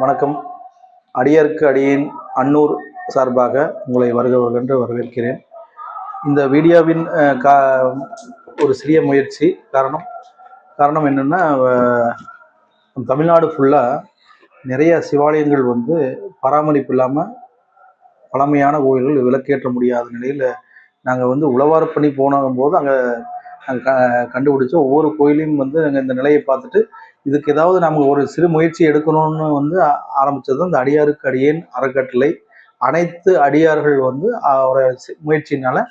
வணக்கம். அடியாருக்கு அடியேன் அன்னூர் சார்பாக உங்களை வருக என்று வரவேற்கிறேன். இந்த வீடியோவின் ஒரு சிறிய முயற்சி. காரணம் என்னென்னா, தமிழ்நாடு ஃபுல்லாக நிறைய சிவாலயங்கள் பராமரிப்பு இல்லாமல் பழமையான கோயில்கள் விளக்கேற்ற முடியாத நிலையில் நாங்கள் உழவார பண்ணி போகும்போது அங்கே கண்டுபிடிச்சோம். ஒவ்வொரு கோயிலையும் நாங்கள் இந்த நிலையை பார்த்துட்டு இதுக்கு ஏதாவது நம்ம ஒரு சிறு முயற்சி எடுக்கணும்னு ஆரம்பித்தது இந்த அடியாருக்கு அடியேன் அறக்கட்டளை. அனைத்து அடியார்கள் ஒரு முயற்சியினால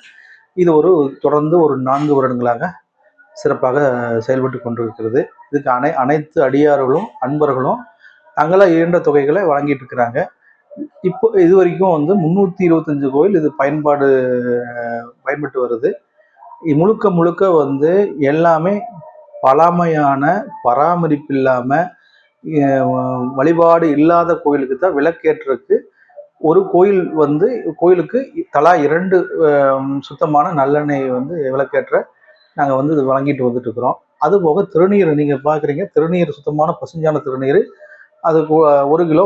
இது தொடர்ந்து ஒரு 4 வருடங்களாக சிறப்பாக செயல்பட்டு கொண்டிருக்கிறது. இதுக்கு அனைத்து அடியார்களும் அன்பர்களும் தங்களால் இயன்ற தொகைகளை வழங்கிட்டு இருக்கிறாங்க. இப்போ இது வரைக்கும் 325 கோயில் இது பயன்பட்டு வருது. முழுக்க எல்லாமே பழமையான பராமரிப்பு இல்லாமல் வழிபாடு இல்லாத கோயிலுக்கு தான் விளக்கேற்றுறதுக்கு ஒரு கோயிலுக்கு தலா 2 சுத்தமான நல்லெண்ணெய் விளக்கேற்ற நாங்கள் இது வழங்கிட்டு வந்துட்டு இருக்கிறோம். அதுபோக திருநீர் நீங்கள் பார்க்குறீங்க, திருநீர் சுத்தமான பசுஞ்சான திருநீர் அது 1 கிலோ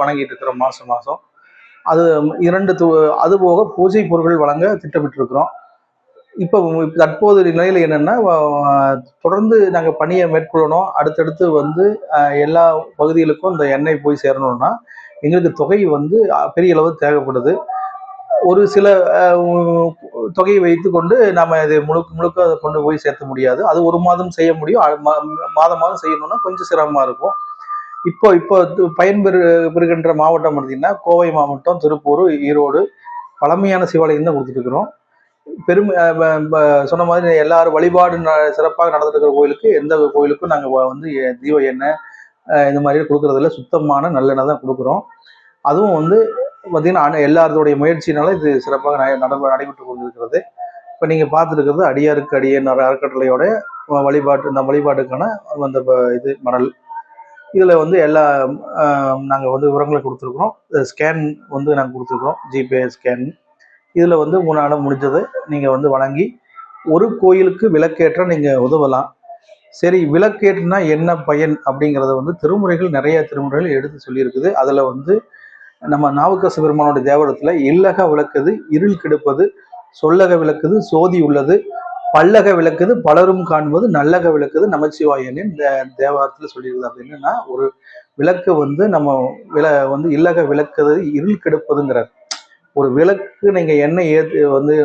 வழங்கிட்டு இருக்கிறோம் மாதம். அது 2 அதுபோக பூஜை பொருட்கள் வழங்க திட்டமிட்டு இருக்கிறோம். இப்போ தற்போது நிலையில் என்னென்னா, தொடர்ந்து நாங்கள் பணியை மேற்கொள்ளணும். அடுத்தடுத்து எல்லா பகுதிகளுக்கும் இந்த எண்ணெய் போய் சேரணும்னா எங்களுக்கு தொகை பெரிய அளவு தேவைப்படுது. ஒரு சில தொகையை வைத்து கொண்டு நம்ம இதை முழுக்க கொண்டு போய் சேர்த்த முடியாது. அது 1 மாதம் செய்ய முடியும். மாதம் செய்யணும்னா கொஞ்சம் சிரமமாக இருக்கும். இப்போ பயன்பெறுகின்ற மாவட்டம் பார்த்தீங்கன்னா, கோவை மாவட்டம், திருப்பூர், ஈரோடு பழமையான சிவாலயம் தான் கொடுத்துட்டு இருக்கிறோம். சொன்ன மாதிரி எல்லாரும் வழிபாடு சிறப்பாக நடந்துட்டு இருக்கிற கோயிலுக்கு எந்த கோயிலுக்கும் நாங்கள் தீப எண்ணெய் இந்த மாதிரி கொடுக்கறதில்ல. சுத்தமான நல்லெண்ணெய் தான் கொடுக்குறோம். அதுவும் பார்த்தீங்கன்னா எல்லாருடைய முயற்சினால இது சிறப்பாக நடைபெற்று கொண்டிருக்கிறது. இப்போ நீங்கள் பார்த்துட்டு இருக்கிறது அடியாருக்கு அடியேன் அறக்கட்டளையோட இந்த வழிபாட்டுக்கான அந்த இது மடல். இதில் எல்லா நாங்கள் விவரங்களை கொடுத்துருக்குறோம். ஸ்கேன் நாங்கள் கொடுத்துருக்குறோம், ஜிபே ஸ்கேன். இதில் உங்களால் முடிஞ்சதை நீங்கள் வழங்கி ஒரு கோயிலுக்கு விளக்கேற்ற நீங்கள் உதவலாம். சரி, விளக்கேற்றுனா என்ன பயன் அப்படிங்கிறத திருமுறைகள் நிறைய திருமுறைகள் எடுத்து சொல்லியிருக்குது. அதில் நம்ம நாவுக்கரசு பெருமானுடைய தேவாரத்தில் இல்லக விளக்குது இருள் கெடுப்பது, சொல்லக விளக்குது சோதி உள்ளது, பல்லக விளக்குது பலரும் காண்பது, நல்லக விளக்குது நமச்சிவாயன்னு இந்த தேவாரத்தில் சொல்லியிருக்குது. அப்படி என்னன்னா, ஒரு விளக்கு நம்ம இல்லக விளக்குது இருள் கெடுப்பதுங்கிறார். ஒரு விளக்கு நீங்க எண்ணெய்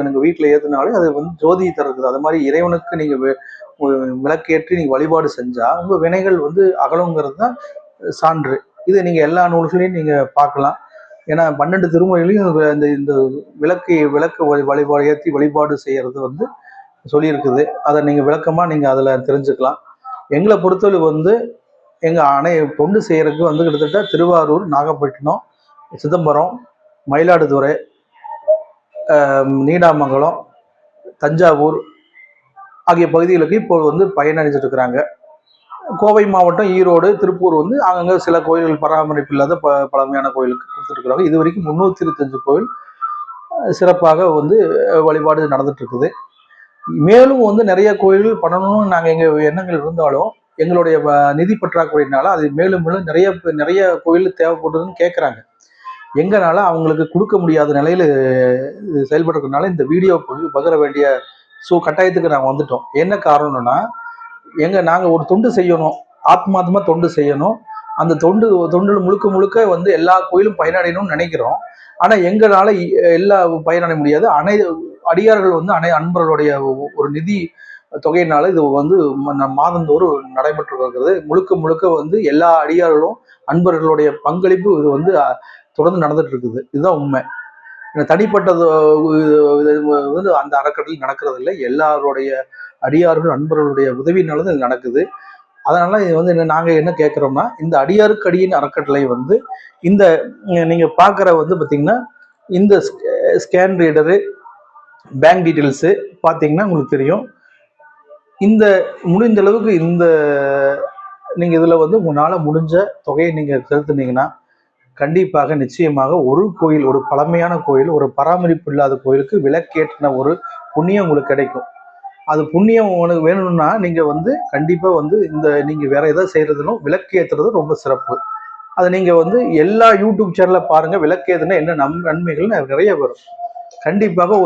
எனக்கு வீட்டில் ஏத்துனாலே அது ஜோதி தருது. அது மாதிரி இறைவனுக்கு நீங்க விளக்கேற்றி நீங்க வழிபாடு செஞ்சா உங்க வினைகள் அகலுங்கிறது தான் சான்று. இது நீங்க எல்லா நூல்களையும் நீங்க பார்க்கலாம். ஏன்னா 12 திருமுறைகளையும் இந்த விளக்கு வழிபாடு ஏற்றி வழிபாடு செய்யறது சொல்லியிருக்குது. அதை நீங்க விளக்கமா நீங்க அதுல தெரிஞ்சுக்கலாம். எங்களை பொறுத்தவரை எங்க தொண்டு செய்யறதுக்கு கிட்டத்தட்ட திருவாரூர், நாகப்பட்டினம், சிதம்பரம், மயிலாடுதுறை, நீடாமங்கலம், தஞ்சாவூர் ஆகிய பகுதிகளுக்கு இப்போ பயனடைஞ்சிட்டு இருக்கிறாங்க. கோவை மாவட்டம், ஈரோடு, திருப்பூர் அங்கங்கே சில கோயில்கள் பராமரிப்பு இல்லாத பழமையான கோயிலுக்கு கொடுத்துட்டு இருக்கிறாங்க. இது வரைக்கும் 325 கோயில் சிறப்பாக வழிபாடு நடந்துட்டு இருக்குது. மேலும் நிறைய கோயில்கள் பண்ணணும்னு நாங்கள் எங்கள் எண்ணங்கள் இருந்தாலும் எங்களுடைய நிதி பற்றாக்குறையினால அது மேலும் நிறைய கோயில் தேவைப்படுதுன்னு கேட்குறாங்க. எங்கனால அவங்களுக்கு கொடுக்க முடியாத நிலையில் செயல்படுறதுனால இந்த வீடியோ பகிர வேண்டிய கட்டாயத்துக்கு நாங்கள் வந்துட்டோம். என்ன காரணம்னா, நாங்கள் ஒரு தொண்டு செய்யணும், ஆத்மாத்மா தொண்டு செய்யணும். அந்த தொண்டு முழுக்க எல்லா கோயிலும் பயனடையணும்னு நினைக்கிறோம். ஆனால் எங்களால் எல்லா பயனடைய முடியாது. அடியார்கள் அன்பர்களுடைய ஒரு நிதி தொகையினால இது மாதந்தோறும் நடைபெற்று வருகிறது. முழுக்க எல்லா அடியார்களும் அன்பர்களுடைய பங்களிப்பு இது தொடர்ந்து நடந்துட்டு இருக்குது. இதுதான் உண்மை. தனிப்பட்டது அந்த அறக்கட்டளை நடக்கிறது இல்லை. எல்லாருடைய அடியார்கள் அன்பர்களுடைய உதவினால இது நடக்குது. அதனால இது நாங்கள் என்ன கேட்குறோம்னா, இந்த அடியாருக்கு அடியின் அறக்கட்டளை இந்த நீங்க பார்க்குற பார்த்தீங்கன்னா, இந்த ஸ்கேன் ரீடரு, பேங்க் டீட்டெயில்ஸு பார்த்தீங்கன்னா உங்களுக்கு தெரியும். இந்த முடிந்த அளவுக்கு நீங்கள் இதில் உங்களால் முடிஞ்ச தொகையை நீங்கள் செலுத்துனீங்கன்னா கண்டிப்பாக நிச்சயமாக ஒரு கோயில், ஒரு பழமையான கோயில், ஒரு பராமரிப்பு இல்லாத கோயிலுக்கு விளக்கேற்றின ஒரு புண்ணியம் உங்களுக்கு கிடைக்கும். அது புண்ணியம் உங்களுக்கு வேணும்னா நீங்க கண்டிப்பா நீங்க வேற ஏதாவது செய்யறதுனும் விளக்கு ஏற்றுறது ரொம்ப சிறப்பு. அதை நீங்கள் வந்து எல்லா யூடியூப் சேனலில் பாருங்கள், விளக்கேதுன்னா என்ன நன்மைகள் நிறைய வரும். கண்டிப்பாக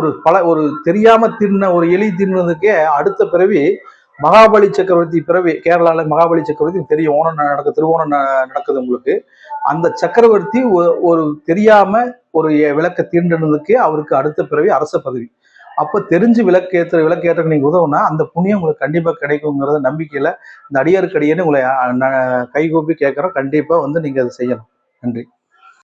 ஒரு தெரியாமல் தின்ன ஒரு எலி தின்னதுக்கே அடுத்த பிறவி மகாபலி சக்கரவர்த்தி பிறவி. கேரளாவில் மகாபலி சக்கரவர்த்தி தெரியும், ஓணம் திருவோணம் நடக்குது உங்களுக்கு. அந்த சக்கரவர்த்தி ஒரு தெரியாம ஒரு விளக்க தீண்டினதுக்கே அவருக்கு அடுத்த பிறவி அரச பதவி. அப்போ தெரிஞ்சு விளக்கேற்ற நீங்க உதவுனா அந்த புண்ணியம் உங்களுக்கு கண்டிப்பா கிடைக்குங்கிறத நம்பிக்கையில இந்த அடியாருக்கு அடியேன்னு உங்களை கைகூப்பி கேட்கறோம். கண்டிப்பா வந்து நீங்க அதை செய்யணும். நன்றி.